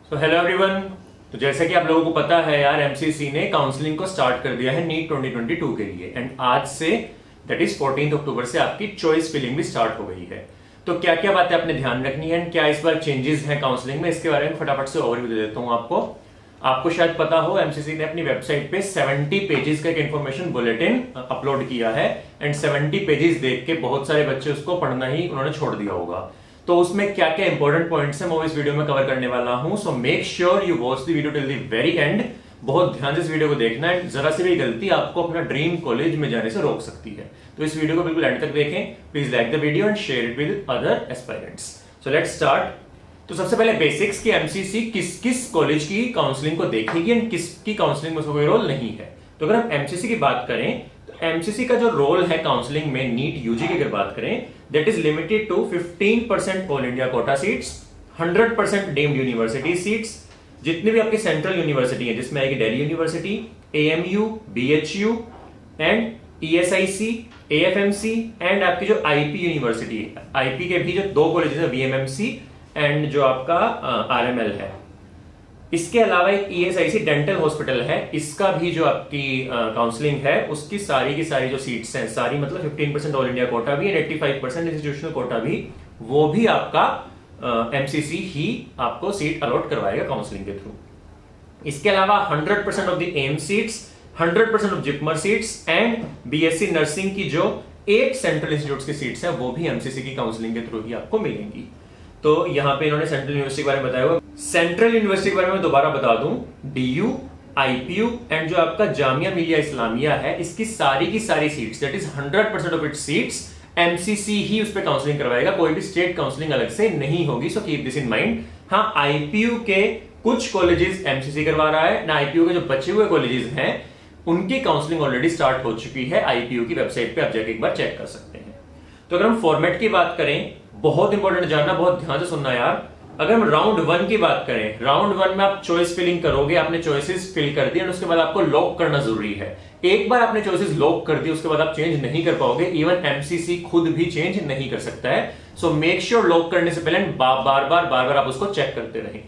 So hello everyone. तो जैसे कि आप लोगों को पता है यार, एमसीसी ने काउंसलिंग को स्टार्ट कर दिया है नीट 2022 के लिए एंड आज से दैट इज 14 अक्टूबर से आपकी चॉइस फिलिंग भी स्टार्ट हो गई है। तो क्या क्या बातें आपने ध्यान रखनी है एंड क्या इस बार चेंजेस हैं काउंसलिंग में, इसके बारे में फटाफट से ओवरव्यू दे देता हूं आपको शायद पता हो, एमसीसी ने अपनी वेबसाइट पे 70 पेजेस का एक इन्फॉर्मेशन बुलेटिन अपलोड किया है एंड 70 पेजेस देख के बहुत सारे बच्चे उसको पढ़ना ही उन्होंने छोड़ दिया होगा। तो उसमें क्या क्या इंपॉर्टेंट पॉइंट्स हैं वो इस वीडियो में कवर करने वाला हूं। So make sure you watch the video till the very and. बहुत ध्यान से इस वीडियो को देखना है, जरा सी भी गलती आपको अपना ड्रीम कॉलेज में जाने से रोक सकती है। तो इस वीडियो को बिल्कुल एंड तक देखें। Please like the video and share it with other aspirants. So let's start. तो सबसे पहले बेसिक्स की एमसीसी किस किस कॉलेज की काउंसलिंग को देखेगी एंड किसकी काउंसलिंग में उसका कोई रोल नहीं है। तो अगर हम एमसीसी की बात करें तो एमसीसी का जो रोल है काउंसलिंग में नीट यूजी की अगर बात करें, that is limited to 15% all India quota seats, 100% deemed university seats, जितनी भी आपकी सेंट्रल यूनिवर्सिटी है जिसमें आएगी Delhi university, AMU, BHU and ESIC, AFMC and आपकी जो आईपी यूनिवर्सिटी है, आईपी के भी जो दो कॉलेजेस है वीएमएमसी एंड जो आपका आरएमएल है। इसके अलावा एक ईएसआईसी डेंटल हॉस्पिटल है, इसका भी जो आपकी काउंसलिंग है उसकी सारी की सारी जो सीट्स हैं, सारी मतलब 15% ऑल इंडिया कोटा भी एंड 85% इंस्टीट्यूशनल कोटा भी, वो भी आपका एमसीसी ही आपको सीट अलॉट करवाएगा काउंसलिंग के थ्रू। इसके अलावा 100% of the M seats, 100% of JIPMER seats and BSc nursing की जो 8 सेंट्रल इंस्टीट्यूट्स की सीट्स हैं वो भी एमसीसी की काउंसलिंग के थ्रू ही आपको मिलेंगी। तो यहां पे इन्होंने सेंट्रल यूनिवर्सिटी के बारे में बताया हुआ। सेंट्रल यूनिवर्सिटी के बारे में दोबारा बता दूं, डीयू, आईपीयू एंड जो आपका जामिया मिलिया इस्लामिया है, इसकी सारी की सारी seats that is 100% of its seats MCC ही उस पर काउंसलिंग करवाएगा, कोई भी स्टेट काउंसलिंग अलग से नहीं होगी। So keep this in mind. हाँ, आईपीयू के कुछ कॉलेजेस एमसीसी करवा रहा है ना, आईपीयू के जो बचे हुए कॉलेजेस हैं उनकी काउंसलिंग ऑलरेडी स्टार्ट हो चुकी है। आईपीयू की वेबसाइट पे आप जाके एक बार चेक कर सकते हैं। तो अगर हम फॉर्मेट की बात करें, बहुत इंपॉर्टेंट जानना, बहुत ध्यान से सुनना यार। अगर हम राउंड 1 की बात करें, राउंड 1 में आप चॉइस फिलिंग करोगे, आपने चॉइसेस फिल कर दी और उसके बाद आपको लॉक करना जरूरी है। एक बार आपने चॉइसेस लॉक कर दी उसके बाद आप चेंज नहीं कर पाओगे, इवन एमसीसी खुद भी चेंज नहीं कर सकता है। सो मेक श्योर लॉक करने से पहले बार बार आप उसको चेक करते रहें।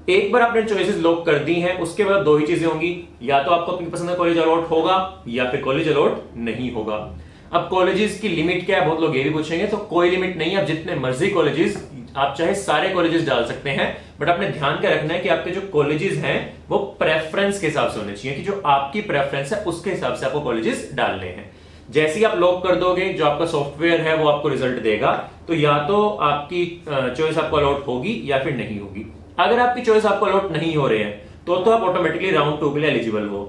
एक बार आपने चॉइसेस लॉक कर दी हैं, उसके बाद दो ही चीजें होंगी, या तो आपको अपनी पसंद का कॉलेज अलॉट होगा या फिर कॉलेज अलॉट नहीं होगा। अब कॉलेजेस की लिमिट क्या है, बहुत लोग ये भी पूछेंगे। तो कोई लिमिट नहीं है, आप जितने मर्जी कॉलेजेस, आप चाहे सारे कॉलेजेस डाल सकते हैं, बट आपने ध्यान क्या रखना है कि आपके जो कॉलेजेस हैं वो प्रेफरेंस के हिसाब से होने चाहिए, कि जो आपकी प्रेफरेंस है उसके हिसाब से आपको कॉलेजेस डालने हैं। जैसे ही आप लॉक कर दोगे, जो आपका सॉफ्टवेयर है वो आपको रिजल्ट देगा, तो या तो आपकी चॉइस आपको अलॉट होगी या फिर नहीं होगी। अगर आपकी चॉइस आपको अलॉट नहीं हो रहे हैं तो आप ऑटोमेटिकली राउंड 2 के लिए एलिजिबल हो।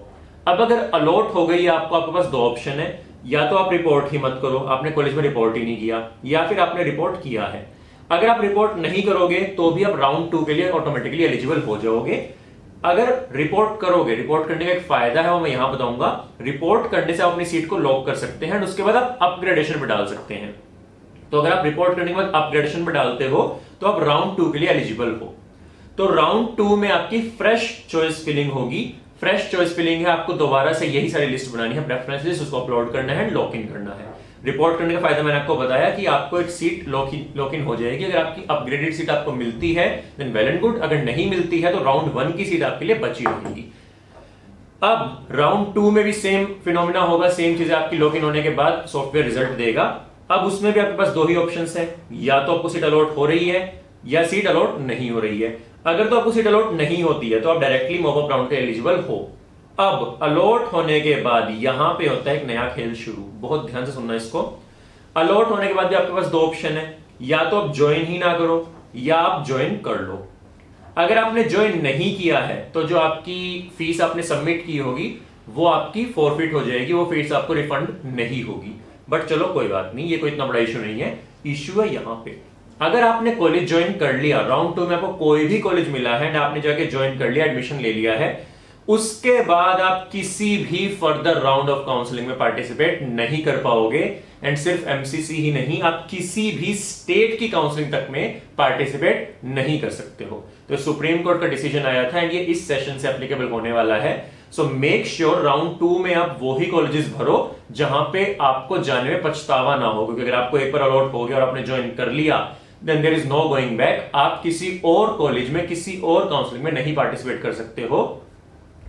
अब अगर अलॉट हो गई है आपके पास दो ऑप्शन है, या तो आप रिपोर्ट ही मत करो, आपने कॉलेज में रिपोर्ट ही नहीं किया, या फिर आपने रिपोर्ट किया है। अगर आप रिपोर्ट नहीं करोगे तो भी आप राउंड 2 के लिए ऑटोमेटिकली एलिजिबल हो जाओगे। अगर रिपोर्ट करोगे, रिपोर्ट करने का एक फायदा है वो मैं यहां बताऊंगा। रिपोर्ट करने से आप अपनी सीट को लॉक कर सकते हैं और उसके बाद आप अपग्रेडेशन पे डाल सकते हैं। तो अगर आप रिपोर्ट करने के बाद अपग्रेडेशन पे डालते हो तो आप राउंड 2 के लिए एलिजिबल हो। तो राउंड 2 में आपकी फ्रेश चॉइस फिलिंग होगी। फ्रेश चॉइस फिलिंग है, आपको दोबारा से यही सारी लिस्ट बनानी है, प्रेफरेंस लिस्ट, उसको अपलोड करना है, लॉक इन करना है। रिपोर्ट करने का फायदा मैंने आपको बताया कि आपको एक सीट लॉक इन हो जाएगी। अगर आपकी अपग्रेडेड सीट आपको मिलती है देन वेल एंड गुड, अगर नहीं मिलती है तो राउंड 1 की सीट आपके लिए बची रहेगी। अब राउंड 2 में भी सेम फिनोमिना होगा, सेम चीजें आपकी लॉक इन होने के बाद सॉफ्टवेयर रिजल्ट देगा। अब उसमें भी आपके पास दो ही ऑप्शन है, या तो आपको सीट अलॉट हो रही है या सीट अलॉट नहीं हो रही है। अगर तो आपको सीट अलॉट नहीं होती है तो आप डायरेक्टली मॉपअप राउंड के एलिजिबल हो। अब अलॉट होने के बाद यहां पे होता है एक नया खेल शुरू, बहुत ध्यान से सुनना इसको। अलॉट होने के बाद भी आपके पास दो ऑप्शन है, या तो आप ज्वाइन ही ना करो या आप ज्वाइन कर लो। अगर आपने ज्वाइन नहीं किया है तो जो आपकी फीस आपने सबमिट की होगी वो आपकी फॉरफिट हो जाएगी, वो फीस आपको रिफंड नहीं होगी। बट चलो कोई बात नहीं, ये कोई इतना बड़ा इशू नहीं है। इशू है यहां पे, अगर आपने कॉलेज ज्वाइन कर लिया, राउंड 2 में आपको कोई भी कॉलेज मिला है ना, आपने जाके ज्वाइन कर लिया, एडमिशन ले लिया है, उसके बाद आप किसी भी फर्दर राउंड ऑफ काउंसलिंग में पार्टिसिपेट नहीं कर पाओगे। एंड सिर्फ एमसीसी ही नहीं, आप किसी भी स्टेट की काउंसलिंग तक में पार्टिसिपेट नहीं कर सकते हो। तो सुप्रीम कोर्ट का डिसीजन आया था एंड ये इस सेशन से एप्लीकेबल होने वाला है। सो मेक श्योर राउंड 2 में आप वही कॉलेजेस भरो जहां पे आपको जाने में पछतावा ना हो, क्योंकि अगर आपको एक बार अलॉट हो गया और आपने ज्वाइन कर लिया then there is no going back. आप किसी और कॉलेज में, किसी और काउंसलिंग में नहीं पार्टिसिपेट कर सकते हो।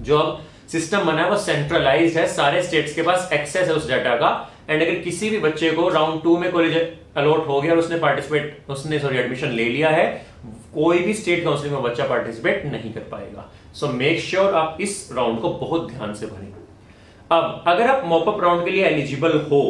जो अब सिस्टम बना है वो सेंट्रलाइज्ड है, सारे स्टेट्स के पास एक्सेस है उस डाटा का। एंड अगर किसी भी बच्चे को राउंड 2 में कॉलेज अलॉट हो गया और उसने एडमिशन ले लिया है, कोई भी स्टेट काउंसलिंग में बच्चा पार्टिसिपेट नहीं कर पाएगा। सो मेक श्योर आप इस राउंड को बहुत ध्यान से भरें। अब अगर आप मॉपअप राउंड के लिए एलिजिबल हो,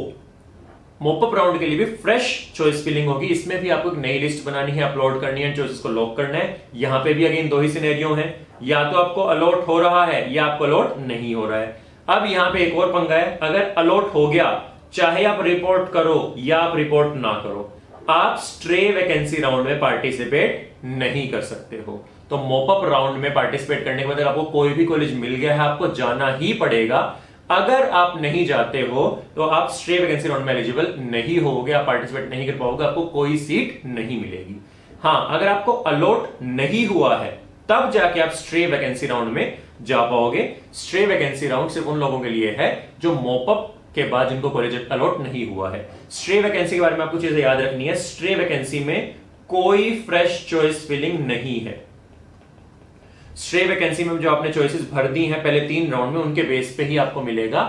मॉपअप राउंड के लिए भी फ्रेश चॉइस फिलिंग होगी। इसमें भी आपको एक नई लिस्ट बनानी है, अपलोड करनी है, चॉइसेस को लॉक करना है। यहां पे भी अगेन 2 ही सिनेरियो हैं, या तो आपको अलॉट हो रहा है या आपको अलॉट नहीं हो रहा है। अब यहां पे एक और पंगा है, अगर अलॉट हो गया, चाहे आप रिपोर्ट करो या आप रिपोर्ट ना करो, आप स्ट्रे वैकेंसी राउंड में पार्टिसिपेट नहीं कर सकते हो। तो मॉपअप राउंड में पार्टिसिपेट करने के बाद आपको कोई भी कॉलेज मिल गया है, आपको जाना ही पड़ेगा। अगर आप नहीं जाते हो तो आप स्ट्रे वैकेंसी राउंड में एलिजिबल नहीं होगे, आप पार्टिसिपेट नहीं कर पाओगे, आपको कोई सीट नहीं मिलेगी। हाँ, अगर आपको अलॉट नहीं हुआ है तब जाके आप स्ट्रे वैकेंसी राउंड में जा पाओगे। स्ट्रे वैकेंसी राउंड सिर्फ उन लोगों के लिए है जो मॉपअप के बाद जिनको कॉलेज अलॉट नहीं हुआ है। स्ट्रे वैकेंसी के बारे में आपको चीजें याद रखनी है। स्ट्रे वैकेंसी में कोई फ्रेश चॉइस फिलिंग नहीं है। स्ट्रे वैकेंसी में जो आपने चॉइसेस भर दी हैं पहले 3 राउंड में, उनके बेस पे ही आपको मिलेगा,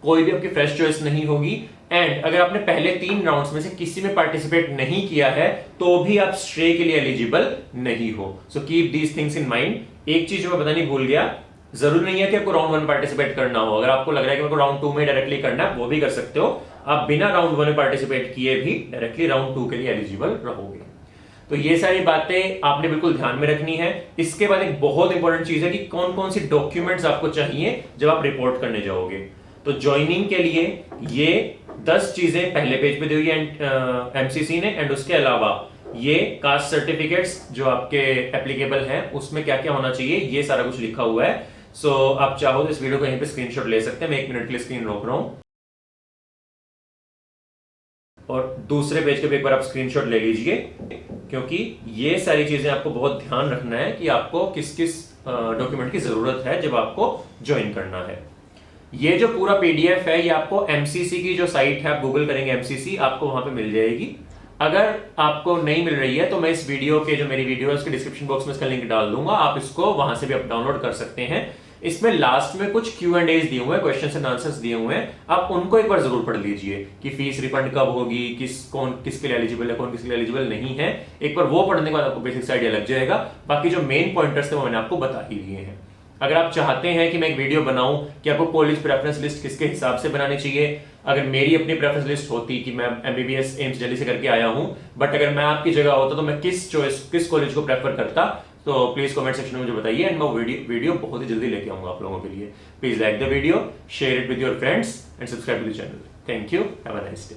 कोई भी आपकी फ्रेश चॉइस नहीं होगी। एंड अगर आपने पहले 3 राउंड्स में से किसी में पार्टिसिपेट नहीं किया है तो भी आप स्ट्रे के लिए एलिजिबल नहीं हो। So keep these things in mind. एक चीज मैं बतानी भूल गया, जरूर नहीं है कि आपको राउंड 1 पार्टिसिपेट करना हो। अगर आपको लग रहा है कि आपको राउंड 2 में डायरेक्टली करना है, वो भी कर सकते हो। आप बिना राउंड 1 में पार्टिसिपेट किए भी डायरेक्टली राउंड 2 के लिए एलिजिबल रहोगे। तो ये सारी बातें आपने बिल्कुल ध्यान में रखनी है। इसके बाद एक बहुत इंपॉर्टेंट चीज है कि कौन कौन सी डॉक्यूमेंट्स आपको चाहिए जब आप रिपोर्ट करने जाओगे। तो ज्वाइनिंग के लिए ये 10 चीजें पहले पेज पे दी हुई है एमसीसी ने। एंड उसके अलावा ये कास्ट सर्टिफिकेट्स जो आपके एप्लीकेबल हैं उसमें क्या क्या होना चाहिए, ये सारा कुछ लिखा हुआ है। सो आप चाहो तो इस वीडियो को यहीं पे स्क्रीनशॉट ले सकते हैं। मैं 1 मिनट के लिए स्क्रीन रोक रहा हूं और दूसरे पेज के भी एक बार आप स्क्रीनशॉट ले लीजिए, क्योंकि ये सारी चीजें आपको बहुत ध्यान रखना है कि आपको किस किस डॉक्यूमेंट की जरूरत है जब आपको ज्वाइन करना है। ये जो पूरा पीडीएफ है ये आपको एमसीसी की जो साइट है, आप गूगल करेंगे एमसीसी, आपको वहां पे मिल जाएगी। अगर आपको नहीं मिल रही है तो मैं इस वीडियो के जो मेरी वीडियो है उसके डिस्क्रिप्शन बॉक्स में इसका लिंक डाल दूंगा, आप इसको वहां से भी आप डाउनलोड कर सकते हैं। इसमें लास्ट में कुछ Q&As दिए हुए हैं, क्वेश्चंस एंड आंसर्स दिए हुए हैं, आप उनको एक बार जरूर पढ़ लीजिए कि फीस रिफंड कब होगी, कौन किसके लिए एलिजिबल है, कौन किसके लिए एलिजिबल नहीं है। एक बार वो पढ़ने के बाद आपको बेसिक आइडिया लग जाएगा। बाकी जो मेन पॉइंटर्स थे वो मैंने आपको बता ही दिए हैं। अगर आप चाहते हैं कि मैं एक वीडियो बनाऊं कि आपको कॉलेज प्रेफरेंस लिस्ट किसके हिसाब से बनानी चाहिए, अगर मेरी अपनी प्रेफरेंस लिस्ट होती कि मैं एमबीबीएस एम्स दिल्ली से करके आया हूं, बट अगर मैं आपकी जगह होता तो मैं किस कॉलेज को प्रेफर करता, तो प्लीज कमेंट सेक्शन में मुझे बताइए। एंड मैं वीडियो बहुत ही जल्दी लेके आऊंगा आप लोगों के लिए। Please like the video, share it with your friends and subscribe to the channel. Thank you, have a nice day.